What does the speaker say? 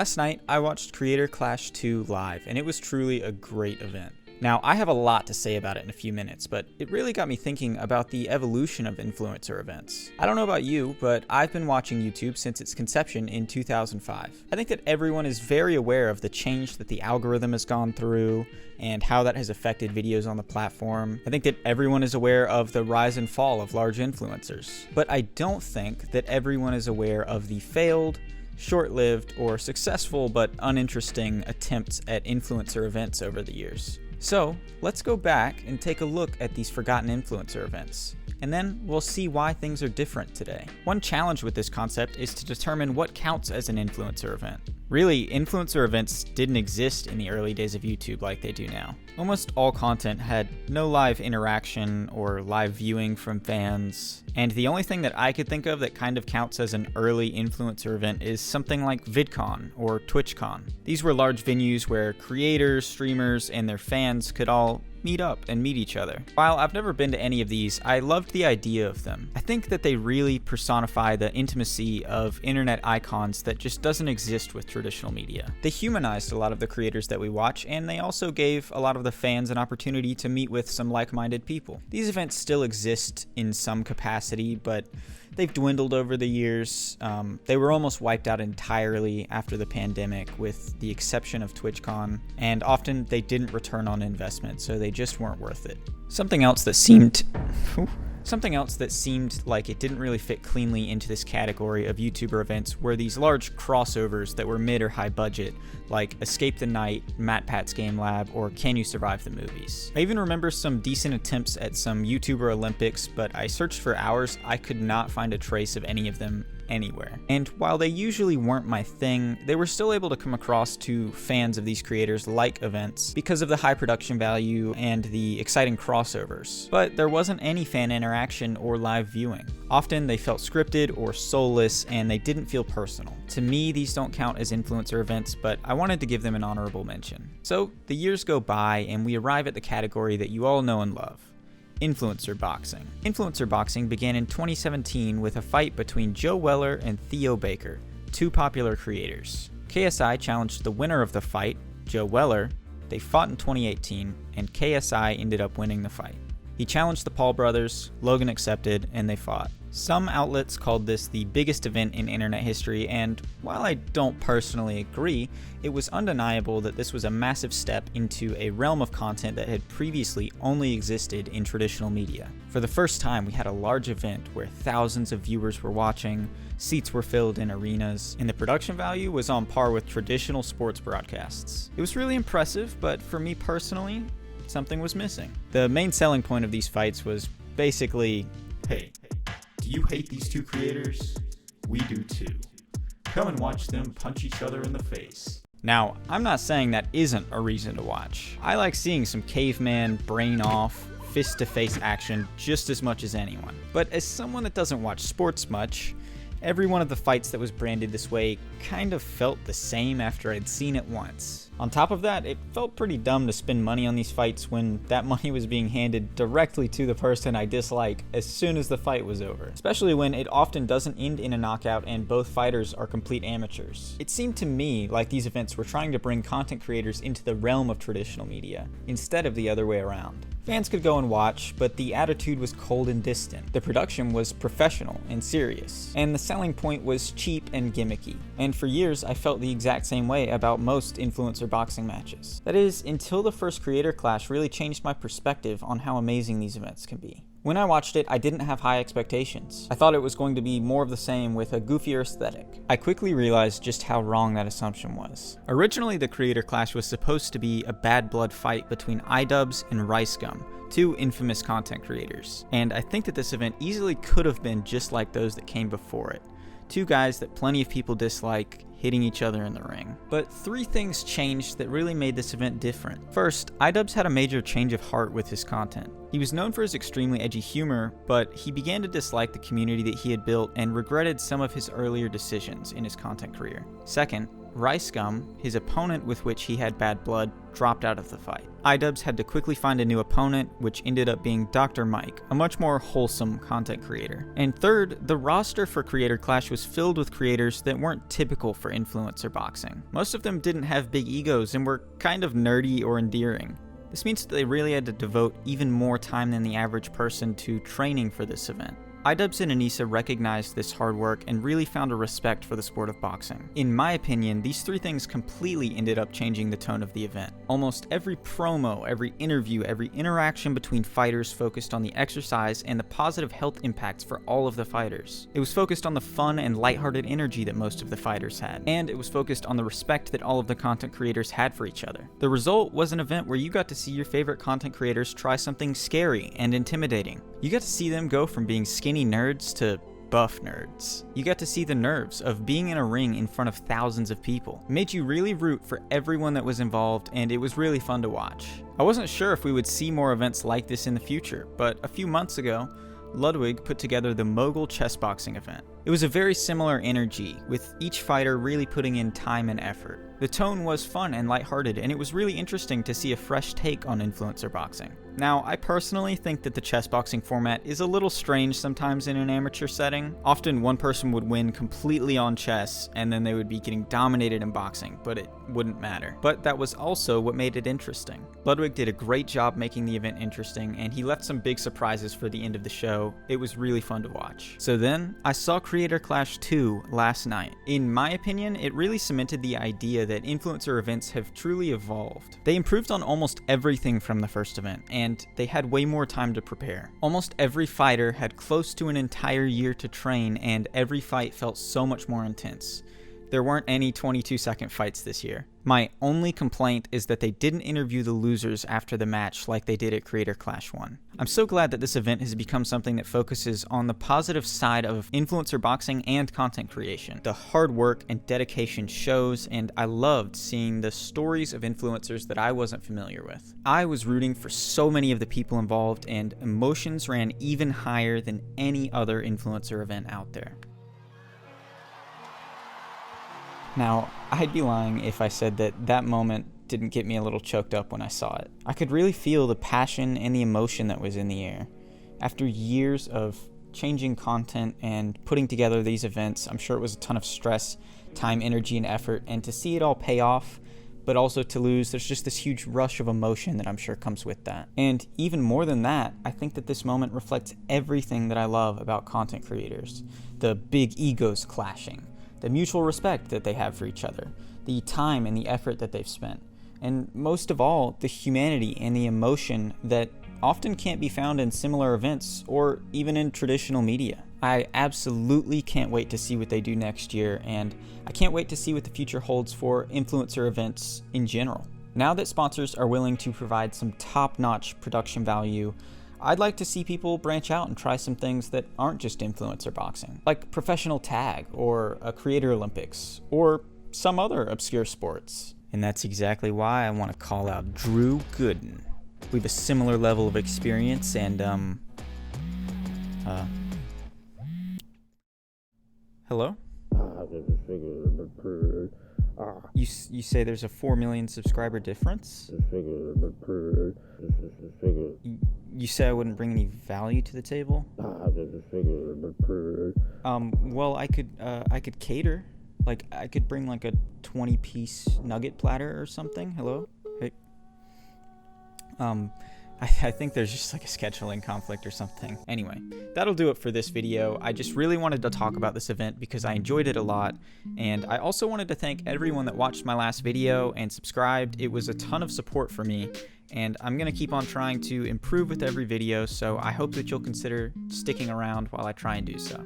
Last night, I watched Creator Clash 2 live, and it was truly a great event. Now, I have a lot to say about it in a few minutes, but it really got me thinking about the evolution of influencer events. I don't know about you, but I've been watching YouTube since its conception in 2005. I think that everyone is very aware of the change that the algorithm has gone through and how that has affected videos on the platform. I think that everyone is aware of the rise and fall of large influencers. But I don't think that everyone is aware of the failed, short-lived, or successful but uninteresting attempts at influencer events over the years. So, let's go back and take a look at these forgotten influencer events, and then we'll see why things are different today. One challenge with this concept is to determine what counts as an influencer event. Really, influencer events didn't exist in the early days of YouTube like they do now. Almost all content had no live interaction or live viewing from fans, and the only thing that I could think of that kind of counts as an early influencer event is something like VidCon or TwitchCon. These were large venues where creators, streamers, and their fans could all meet up and meet each other. While I've never been to any of these, I loved the idea of them. I think that they really personify the intimacy of internet icons that just doesn't exist with traditional media. They humanized a lot of the creators that we watch, and they also gave a lot of the fans an opportunity to meet with some like-minded people. These events still exist in some capacity, but they've dwindled over the years. They were almost wiped out entirely after the pandemic, with the exception of TwitchCon, and often they didn't return on investment, so they just weren't worth it. Something else that seemed like it didn't really fit cleanly into this category of YouTuber events were these large crossovers that were mid or high budget, like Escape the Night, MatPat's Game Lab, or Can You Survive the Movies. I even remember some decent attempts at some YouTuber Olympics, but I searched for hours, I could not find a trace of any of them anywhere. And while they usually weren't my thing, they were still able to come across to fans of these creators like events because of the high production value and the exciting crossovers. But there wasn't any fan interaction or live viewing. Often they felt scripted or soulless, and they didn't feel personal. To me, these don't count as influencer events, but I wanted to give them an honorable mention. So the years go by, and we arrive at the category that you all know and love: influencer boxing. Influencer boxing began in 2017 with a fight between Joe Weller and Theo Baker, two popular creators. KSI challenged the winner of the fight, Joe Weller. They fought in 2018, and KSI ended up winning the fight. He challenged the Paul brothers, Logan accepted, and they fought. Some outlets called this the biggest event in internet history, and while I don't personally agree, it was undeniable that this was a massive step into a realm of content that had previously only existed in traditional media. For the first time, we had a large event where thousands of viewers were watching, seats were filled in arenas, and the production value was on par with traditional sports broadcasts. It was really impressive, but for me personally, something was missing. The main selling point of these fights was basically, hey, do you hate these two creators? We do too. Come and watch them punch each other in the face. Now, I'm not saying that isn't a reason to watch. I like seeing some caveman, brain off, fist-to-face action just as much as anyone. But as someone that doesn't watch sports much, every one of the fights that was branded this way kind of felt the same after I'd seen it once. On top of that, it felt pretty dumb to spend money on these fights when that money was being handed directly to the person I dislike as soon as the fight was over, especially when it often doesn't end in a knockout and both fighters are complete amateurs. It seemed to me like these events were trying to bring content creators into the realm of traditional media, instead of the other way around. Fans could go and watch, but the attitude was cold and distant. The production was professional and serious, and the selling point was cheap and gimmicky. And for years, I felt the exact same way about most influencer boxing matches. That is, until the first Creator Clash really changed my perspective on how amazing these events can be. When I watched it, I didn't have high expectations. I thought it was going to be more of the same with a goofier aesthetic. I quickly realized just how wrong that assumption was. Originally, the Creator Clash was supposed to be a bad blood fight between iDubbbz and RiceGum, two infamous content creators. And I think that this event easily could have been just like those that came before it. Two guys that plenty of people dislike, hitting each other in the ring. But three things changed that really made this event different. First, iDubbbz had a major change of heart with his content. He was known for his extremely edgy humor, but he began to dislike the community that he had built and regretted some of his earlier decisions in his content career. Second, Rice Gum, his opponent with which he had bad blood, dropped out of the fight. iDubbbz had to quickly find a new opponent, which ended up being Dr. Mike, a much more wholesome content creator. And third, the roster for Creator Clash was filled with creators that weren't typical for influencer boxing. Most of them didn't have big egos and were kind of nerdy or endearing. This means that they really had to devote even more time than the average person to training for this event. iDubbbz and Anissa recognized this hard work and really found a respect for the sport of boxing. In my opinion, these three things completely ended up changing the tone of the event. Almost every promo, every interview, every interaction between fighters focused on the exercise and the positive health impacts for all of the fighters. It was focused on the fun and lighthearted energy that most of the fighters had, and it was focused on the respect that all of the content creators had for each other. The result was an event where you got to see your favorite content creators try something scary and intimidating. You got to see them go from being skinny nerds to buff nerds. You got to see the nerves of being in a ring in front of thousands of people. It made you really root for everyone that was involved, and it was really fun to watch. I wasn't sure if we would see more events like this in the future, but a few months ago, Ludwig put together the Mogul chess boxing event. It was a very similar energy, with each fighter really putting in time and effort. The tone was fun and lighthearted, and it was really interesting to see a fresh take on influencer boxing. Now, I personally think that the chess boxing format is a little strange sometimes in an amateur setting. Often one person would win completely on chess, and then they would be getting dominated in boxing, but it wouldn't matter. But that was also what made it interesting. Ludwig did a great job making the event interesting, and he left some big surprises for the end of the show. It was really fun to watch. So then, I saw Creator Clash 2 last night. In my opinion, it really cemented the idea that influencer events have truly evolved. They improved on almost everything from the first event, and they had way more time to prepare. Almost every fighter had close to an entire year to train, and every fight felt so much more intense. There weren't any 22-second fights this year. My only complaint is that they didn't interview the losers after the match like they did at Creator Clash 1. I'm so glad that this event has become something that focuses on the positive side of influencer boxing and content creation. The hard work and dedication shows, and I loved seeing the stories of influencers that I wasn't familiar with. I was rooting for so many of the people involved, and emotions ran even higher than any other influencer event out there. Now, I'd be lying if I said that that moment didn't get me a little choked up when I saw it. I could really feel the passion and the emotion that was in the air. After years of changing content and putting together these events, I'm sure it was a ton of stress, time, energy, and effort, and to see it all pay off, but also to lose, there's just this huge rush of emotion that I'm sure comes with that. And even more than that, I think that this moment reflects everything that I love about content creators. The big egos clashing, the mutual respect that they have for each other, the time and the effort that they've spent, and most of all, the humanity and the emotion that often can't be found in similar events or even in traditional media. I absolutely can't wait to see what they do next year, and I can't wait to see what the future holds for influencer events in general. Now that sponsors are willing to provide some top-notch production value, I'd like to see people branch out and try some things that aren't just influencer boxing, like professional tag, or a Creator Olympics, or some other obscure sports. And that's exactly why I want to call out Drew Gooden. We have a similar level of experience, and, hello? You say there's a 4 million subscriber difference? You say I wouldn't bring any value to the table? Well, I could cater. Like, I could bring like a 20-piece nugget platter or something. Hello? Hey. I think there's just like a scheduling conflict or something. Anyway, that'll do it for this video. I just really wanted to talk about this event because I enjoyed it a lot, and I also wanted to thank everyone that watched my last video and subscribed. It was a ton of support for me, and I'm gonna keep on trying to improve with every video, so I hope that you'll consider sticking around while I try and do so.